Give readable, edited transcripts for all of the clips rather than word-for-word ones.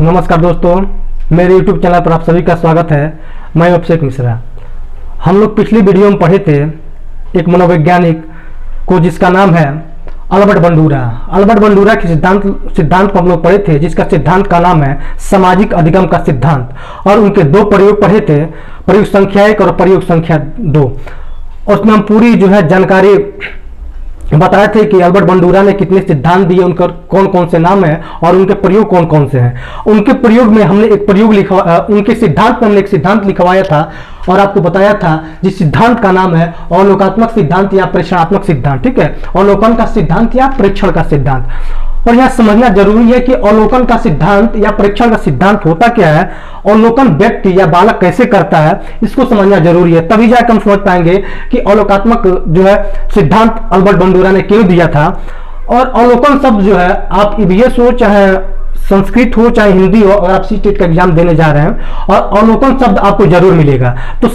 नमस्कार दोस्तों, मेरे YouTube चैनल पर आप सभी का स्वागत है। मैं अभिषेक मिश्रा। हम लोग पिछली वीडियो में पढ़े थे एक मनोवैज्ञानिक को जिसका नाम है अल्बर्ट बंडूरा। अल्बर्ट बंडूरा के सिद्धांत को हम लोग पढ़े थे, जिसका सिद्धांत का नाम है सामाजिक अधिगम का सिद्धांत। और उनके दो प्रयोग पढ़े थे, प्रयोग संख्या 1 और प्रयोग संख्या 2। और उसमें हम पूरी जानकारी बताए थे कि अल्बर्ट बंडूरा ने कितने सिद्धांत दिए, उनका कौन कौन से नाम है और उनके प्रयोग कौन कौन से हैं। उनके प्रयोग में हमने एक प्रयोग उनके सिद्धांत में हमने एक सिद्धांत लिखवाया था और आपको बताया था जिस सिद्धांत का नाम है अवलोकनात्मक सिद्धांत या प्रेक्षणात्मक सिद्धांत। ठीक है, अवलोकन का सिद्धांत या प्रेक्षण का सिद्धांत। और यह समझना जरूरी है कि अवलोकन का सिद्धांत या प्रेक्षण का सिद्धांत होता क्या है, अवलोकन व्यक्ति या बालक कैसे करता है, इसको समझना जरूरी है। तभी जाकर हम समझ पाएंगे कि अवलोकनात्मक सिद्धांत अल्बर्ट बंडूरा ने क्यों दिया था। और अवलोकन शब्द आप ईवीएस हो, चाहे संस्कृत हो, चाहे हिंदी हो, अगर आप सीटेट का एग्जाम देने जा रहे हैं और अवलोकन शब्द आपको जरूर मिलेगा, तो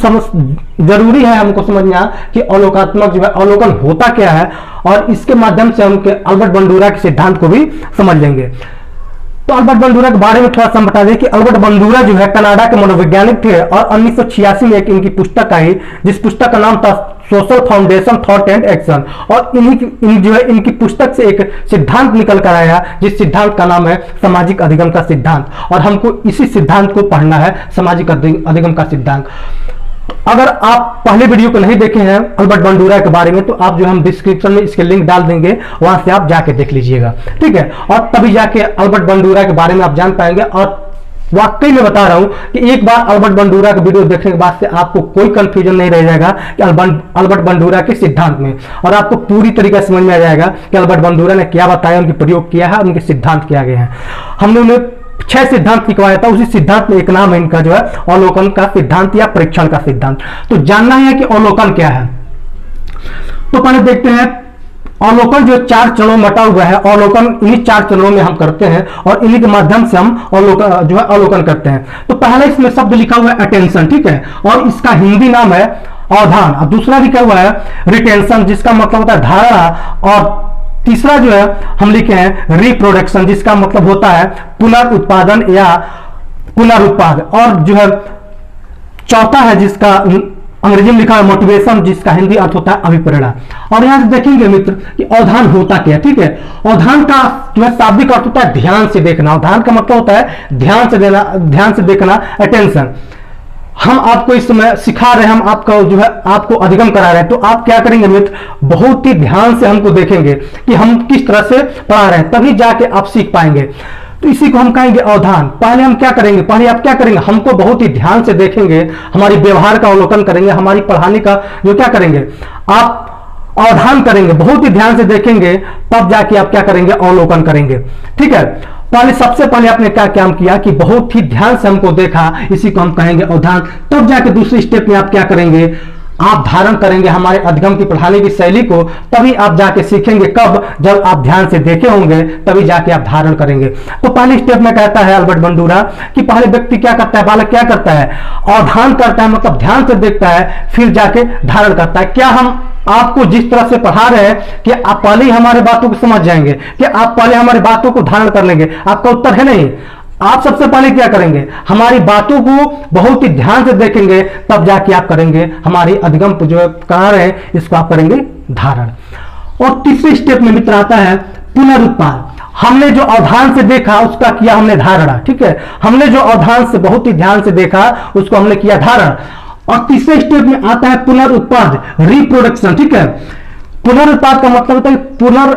जरूरी है हमको समझना कि अवलोकनात्मक अवलोकन होता क्या है। और इसके माध्यम से हम अल्बर्ट बंडूरा के सिद्धांत को भी समझ लेंगे। तो अल्बर्ट बंडूरा के बारे में थोड़ा सा बता दें कि अल्बर्ट बंडूरा कनाडा के मनोवैज्ञानिक थे और 1986 में एक इनकी पुस्तक आई, जिस पुस्तक का नाम था social foundation thought and action. और इनकी पुस्तक से एक सिद्धांत निकल कर आया, जिस सिद्धांत का नाम है सामाजिक अधिगम का सिद्धांत। और हमको इसी सिद्धांत को पढ़ना है, सामाजिक अधिगम का सिद्धांत। अगर आप पहले वीडियो को नहीं देखे हैं अल्बर्ट बंडूरा के बारे में, तो आप हम डिस्क्रिप्शन में इसके लिंक डाल देंगे, वहां से आप जाके देख लीजिएगा। ठीक है, और तभी जाके अल्बर्ट बंडूरा के बारे में आप जान पाएंगे। और वाकई में बता रहा हूं कि एक बार अल्बर्ट बंडूरा का वीडियो देखने के बाद से आपको कोई कंफ्यूजन नहीं रह जाएगा कि अल्बर्ट बंडूरा के सिद्धांत में, और आपको पूरी तरीके से समझ में आ जाएगा कि अल्बर्ट बंडूरा ने क्या बताया, उनके प्रयोग किया है, उनके सिद्धांत किया गए हैं। हमने उन्हें 6 सिद्धांत लिखवाया था, उसी सिद्धांत में एक नाम है इनका अवलोकन का सिद्धांत या प्रेक्षण का सिद्धांत। तो जानना है कि अवलोकन क्या है। तो पहले देखते हैं अवलोकन 4 चरणों में बटा हुआ है। अवलोकन इन्हीं 4 चरणों में हम करते हैं और इन्हीं के माध्यम से हम अवलोकन करते हैं। तो पहला इसमें शब्द लिखा हुआ है अटेंशन। ठीक है, और इसका हिंदी नाम है अवधान। और दूसरा लिखा हुआ है रिटेंशन, जिसका मतलब होता है धारणा। और तीसरा हम लिखे हैं रिप्रोडक्शन, जिसका मतलब होता है पुनर्उत्पादन या पुनरुत्पाद। और चौथा है जिसका अंग्रेजी में लिखा है मोटिवेशन, जिसका हिंदी अर्थ होता है अभिप्रेरणा। और यहां से देखेंगे मित्र कि अवधान होता क्या है। ठीक है, अवधान का शाब्दिक अर्थ होता है ध्यान से देखना। अवधान का मतलब होता है ध्यान से देना, ध्यान से देखना, अटेंशन। हम आपको इस समय सिखा रहे हैं, हम आपका आपको अधिगम करा रहे हैं। तो आप क्या करेंगे मित्र, बहुत ही ध्यान से हमको देखेंगे कि हम किस तरह से पढ़ा रहे हैं, तभी जाके आप सीख पाएंगे। तो इसी को हम कहेंगे अवधान। पहले हम क्या करेंगे, पहले आप क्या करेंगे, हमको बहुत ही ध्यान से देखेंगे, हमारी व्यवहार का अवलोकन करेंगे, हमारी पढ़ाने का क्या करेंगे, आप अवधान करेंगे, बहुत ही ध्यान से देखेंगे, तब जाके आप क्या करेंगे, अवलोकन करेंगे। ठीक है, सबसे पहले आपने क्या काम किया कि बहुत ही ध्यान से हमको देखा, इसी को हम कहेंगे अवधान। तब जाके दूसरे स्टेप में आप क्या करेंगे, आप धारण करेंगे हमारे अधिगम की पढ़ाने की शैली को। तभी आप जाके सीखेंगे, कब, जब आप ध्यान से देखे होंगे, तभी जाके आप धारण करेंगे। तो पहले स्टेप में कहता है अल्बर्ट बंडूरा कि पहले व्यक्ति क्या करता है, बालक क्या करता है, अवधान करता है, मतलब ध्यान से देखता है, फिर जाके धारण करता है। क्या हम आपको जिस तरह से पढ़ा रहे हैं कि आप पहले ही हमारे बातों को समझ जाएंगे, कि आप पहले हमारी बातों को धारण कर लेंगे? आपका उत्तर है नहीं। आप सबसे पहले क्या करेंगे, हमारी बातों को बहुत ही ध्यान से देखेंगे, तब जाके आप करेंगे हमारी अधिगम करा रहे हैं, इसको आप करेंगे धारण। और तीसरे स्टेप में मित्र आता है पुनरुत्पाद। हमने जो अवधान से देखा उसका किया हमने धारणा। ठीक है, हमने जो अवधान से बहुत ही ध्यान से देखा उसको हमने किया धारण। और तीसरे स्टेप में आता है पुनरुत्पाद, रिप्रोडक्शन। ठीक है, पुनरुत्पाद का मतलब होता है पुनः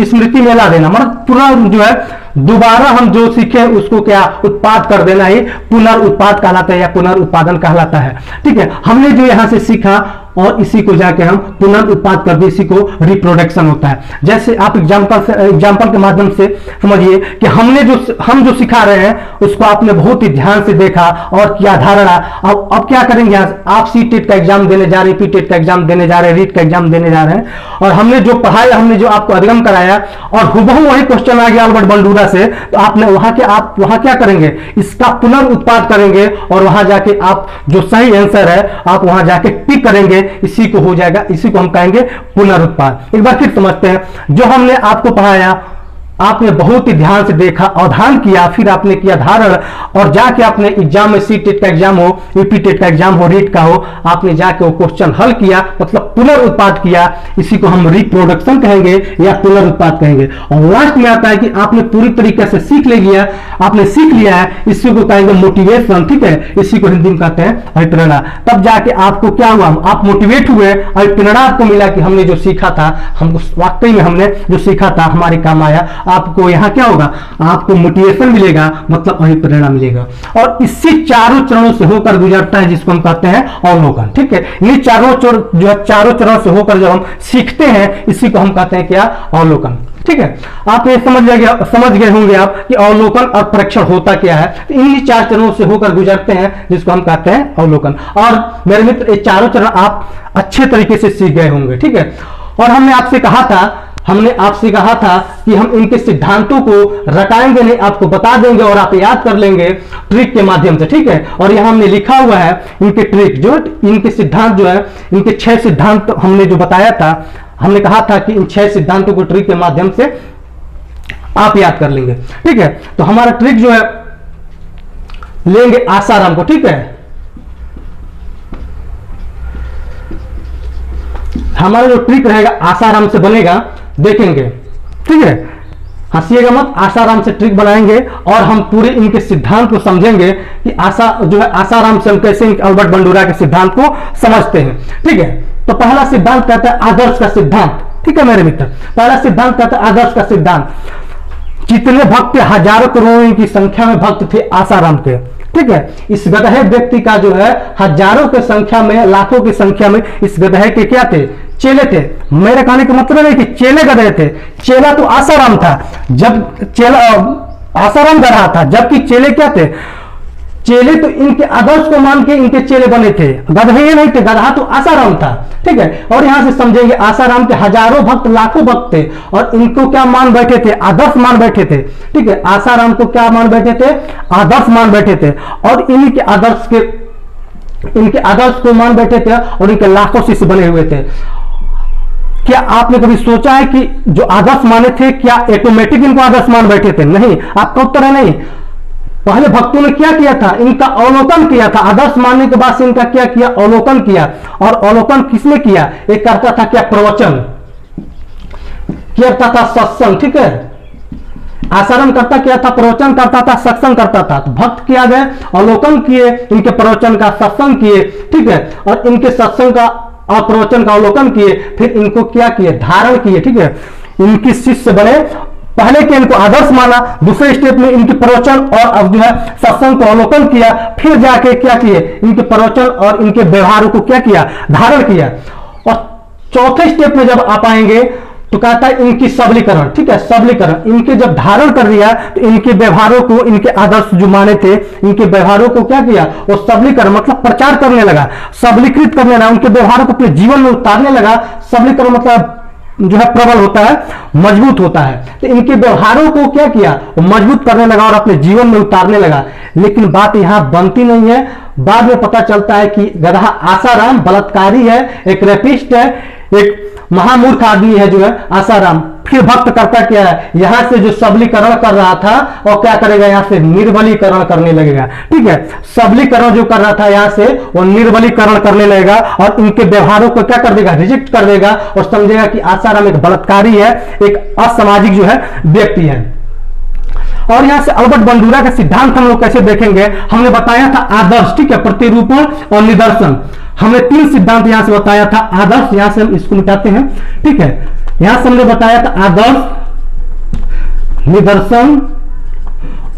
स्मृति में ला देना, मतलब पुनः दोबारा हम जो सीखे उसको क्या उत्पाद कर देना ही पुनरुत्पाद कहलाता है या पुनरुत्पादन कहलाता है। ठीक है, हमने जो यहां से सीखा और इसी को जाके हम पुनरुत्पाद कर दे, इसी को रिप्रोडक्शन होता है। जैसे आप एग्जाम्पल के माध्यम से समझिए कि हम जो सिखा रहे हैं उसको आपने बहुत ही ध्यान से देखा और किया धारणा। अब क्या करेंगे, आप सीटेट का एग्जाम देने जा रहे हैं, पीटेट का एग्जाम देने जा रहे हैं, रीट का एग्जाम देने जा रहे हैं, और हमने जो पढ़ाया, हमने जो आपको अधिगम कराया और हुबहू वही क्वेश्चन आ गया अल्बर्ट बंडूरा से, तो आपने आप वहां क्या करेंगे, इसका पुनरुत्पाद करेंगे और वहां जाके आप जो सही आंसर है आप वहां जाके टिक करेंगे, इसी को हो जाएगा, इसी को हम कहेंगे पुनरुत्पाद। एक बार फिर समझते हैं, जो हमने आपको पढ़ाया आपने बहुत ही ध्यान से देखा, अवधान किया, फिर आपने किया धारण, और जाके आपने एग्जाम में सी-टेट का एग्जाम हो, यूपी-टेट का एग्जाम हो, रीट का हो, आपने जाके वो क्वेश्चन हल किया, मतलब पुनरुत्पाद किया। इसी को हम रिप्रोडक्शन कहेंगे या पुनरुत्पाद कहेंगे। और लास्ट में आता है कि आपने पूरी तरीके से सीख ले लिया, आपने सीख लिया है, इसी को कहेंगे मोटिवेशन, ठीक है, इसी को हिंदी में कहते हैं अभिप्रेरणा। तब जाके आपको क्या हुआ, आप मोटिवेट हुए, अभिप्रेरणा आपको मिला कि हमने जो सीखा था, हमको वाकई में हमने जो सीखा था हमारे काम आया। आपको यहाँ क्या होगा, आपको मोटिवेशन मिलेगा, मतलब अभिप्रेरणा मिलेगा। और इसी चारों चरणों से होकर गुजरता है जिसको हम कहते हैं अवलोकन, ठीक है। ये चारों जो है चारों चरणों से होकर जब हम सीखते हैं, इसी को हम कहते हैं क्या, अवलोकन, ठीक है। आप ये समझ गए होंगे आप कि अवलोकन और परीक्षण होता क्या है। तो इन्हीं 4 चरणों से होकर गुजरते हैं जिसको हम कहते हैं अवलोकन। और मेरे मित्र, ये चारों चरण आप अच्छे तरीके से सीख गए होंगे, ठीक है। और हमने आपसे कहा था कि हम इनके सिद्धांतों को रटाएंगे नहीं, आपको बता देंगे और आप याद कर लेंगे ट्रिक के माध्यम से, ठीक है। और यहां हमने लिखा हुआ है इनके ट्रिक, जो इनके सिद्धांत जो है, इनके 6 सिद्धांत हमने जो बताया था, हमने कहा था कि इन 6 सिद्धांतों को ट्रिक के माध्यम से आप याद कर लेंगे, ठीक है। तो हमारा ट्रिक जो है, लेंगे आसाराम को, ठीक है। हमारा जो ट्रिक रहेगा आसाराम से बनेगा, देखेंगे, ठीक है। हंसिएगा मत, आसाराम से ट्रिक बनाएंगे और हम पूरे इनके सिद्धांत को समझेंगे कि आसाराम से हम कैसे अल्बर्ट बंडूरा के सिद्धांत को समझते हैं, ठीक है। तो पहला सिद्धांत कहता है आदर्श का सिद्धांत, ठीक है मेरे मित्र। पहला सिद्धांत कहता है आदर्श का सिद्धांत। जितने भक्त, हजारों करोड़ों की संख्या में भक्त थे आसाराम के, ठीक है। इस गधे व्यक्ति का जो है हजारों की संख्या में, लाखों की संख्या में इस गधे के क्या थे, चेले थे। मेरे कहने का मतलब है कि चेले गधे थे, चेला तो आसाराम था। जब चेला आसाराम गधा था, जबकि चेले क्या थे, चेले तो इनके आदर्श को मान के इनके चेले बने थे, गधे ये नहीं थे, गधा तो आसाराम था, ठीक है। और यहां से समझेंगे आसाराम के हजारों भक्त, लाखों भक्त थे और इनको क्या मान बैठे थे, आदर्श मान बैठे थे, ठीक है। आसाराम को क्या मान बैठे थे, आदर्श मान बैठे थे। और इनके आदर्श को मान बैठे थे और इनके लाखों शिष्य बने हुए थे। क्या आपने कभी सोचा है कि जो आदर्श माने थे, क्या ऑटोमेटिक इनको आदर्श मान बैठे थे? नहीं, आपका उत्तर है नहीं। पहले भक्तों ने क्या किया था, इनका अवलोकन किया था। आदर्श मानने के बाद से इनका क्या किया, अवलोकन किया। और अवलोकन किसने किया, एक करता था क्या, प्रवचन, करता था सत्संग, ठीक है। आसाराम करता क्या था, प्रवचन करता था, सत्संग करता था। तो भक्त किया गए, अवलोकन किए, इनके प्रवचन का सत्संग किए, ठीक है। और इनके सत्संग का और प्रवचन का अवलोकन किए, फिर इनको क्या किए, धारण किए, ठीक है। इनके शिष्य बने। पहले के इनको आदर्श माना, दूसरे स्टेप में इनके प्रवचन और अब जो है सत्संग को अवलोकन किया, फिर जाके क्या किए, इनके प्रवचन और इनके व्यवहारों को क्या किया, धारण किया। और चौथे स्टेप में जब आप आएंगे तो कहता है इनकी सबलीकरण, ठीक है, सबलीकरण। इनके जब धारण कर दिया तो इनके व्यवहारों को, इनके आदर्श जो माने थे, इनके व्यवहारों को क्या किया, वो सबलीकरण मतलब प्रचार करने लगा, सबलीकृत करने लगा, उनके व्यवहारों को अपने जीवन में उतारने लगा। सबलीकरण मतलब जो है प्रबल होता है, मजबूत होता है। तो इनके व्यवहारों को क्या किया, वो मजबूत करने लगा और अपने जीवन में उतारने लगा। लेकिन बात यहां बनती नहीं है। बाद में पता चलता है कि गधा आसाराम बलात्कारी है, एक रेपिस्ट है, एक महामूर्ख आदमी है जो है आसाराम। फिर भक्त करता क्या है, यहां से जो सबलीकरण कर रहा था और क्या करेगा, यहां से निर्बलीकरण करने लगेगा, ठीक है। सबलीकरण जो कर रहा था यहां से वो निर्बलीकरण करने लगेगा और इनके व्यवहारों को क्या कर देगा, रिजेक्ट कर देगा और समझेगा कि आसाराम एक बलात्कारी है, एक असामाजिक जो है व्यक्ति है। और यहां से अल्बर्ट बंडूरा का सिद्धांत हम लोग कैसे देखेंगे, हमने बताया था आदर्श, ठीक है, प्रतिरूपण और निदर्शन। हमने 3 सिद्धांत यहां से बताया था। आदर्श, यहां से हम इसको मिटाते हैं, ठीक है। यहां से हमने बताया था आदर्श, निदर्शन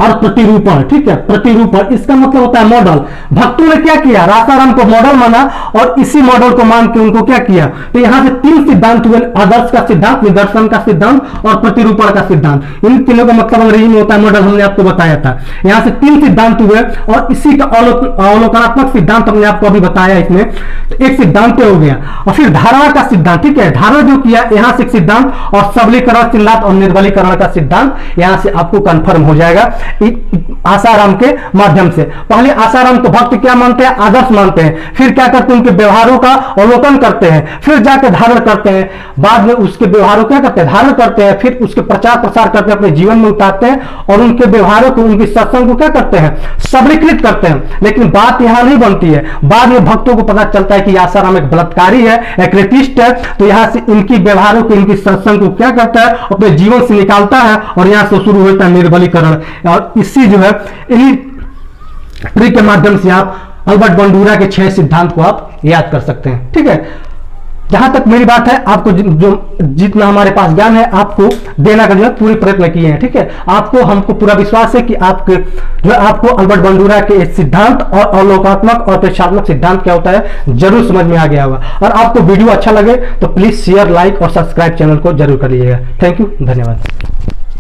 और प्रतिरूपण, ठीक है। प्रतिरूपण इसका मतलब होता है मॉडल। भक्तों ने क्या किया, आसाराम को मॉडल माना और इसी मॉडल को मान के उनको क्या किया। तो यहां से 3 सिद्धांत हुए, आदर्श का सिद्धांत, निदर्शन का सिद्धांत और प्रतिरूपण का सिद्धांत। इन तीनों का मतलब अंग्रेजी में होता है मॉडल, हमने आपको बताया था। यहां से 3 सिद्धांत हुए और इसी का अवलोकनात्मक सिद्धांत हमने आपको अभी बताया इसमें। तो एक सिद्धांत हो गया और फिर धारणा का सिद्धांत, ठीक है। धारण जो किया यहां से सिद्धांत और सबलीकरण सिद्धांत और निर्बलीकरण का सिद्धांत यहां से आपको कंफर्म हो जाएगा। आसाराम के माध्यम से। पहले आसाराम को भक्त क्या मानते हैं, आदर्श मानते हैं, फिर क्या करते हैं, उनके व्यवहारों का अवलोकन करते हैं, फिर जाकर धारण करते हैं, बाद में उसके व्यवहारों क्या करते हैं, धारण करते हैं, फिर उसके प्रचार प्रसार करते हैं, अपने जीवन में उतारते हैं और उनके व्यवहारों को, उनकी सत्संग को क्या करते हैं, सबलीकृत करते हैं। लेकिन बात यहां नहीं बनती है, बाद में भक्तों को पता चलता है कि आसाराम एक बलात्कारी है, एक रेपिस्ट है, तो यहां से इनकी व्यवहारों को, इनकी सत्संग को क्या करता है, अपने जीवन से निकालता है और यहां से शुरू होता है निर्बलीकरण। और इसी जो है इन्हीं ट्रिक के माध्यम से आप अल्बर्ट बंडूरा के 6 सिद्धांत को आप याद कर सकते हैं। ठीक है, जहां तक मेरी बात है, आपको जो जितना हमारे पास ज्ञान है आपको देना का जो है पूरे प्रयत्न किए हैं। ठीक है, आपको हमको पूरा विश्वास है कि आपके जो आपको अल्बर्ट बंडूरा के सिद्धांत और अवलोकात्मक और प्रेक्षात्मक सिद्धांत क्या होता है जरूर समझ में आ गया होगा। और आपको वीडियो अच्छा लगे तो प्लीज शेयर, लाइक और सब्सक्राइब चैनल को जरूर करिएगा। थैंक यू, धन्यवाद।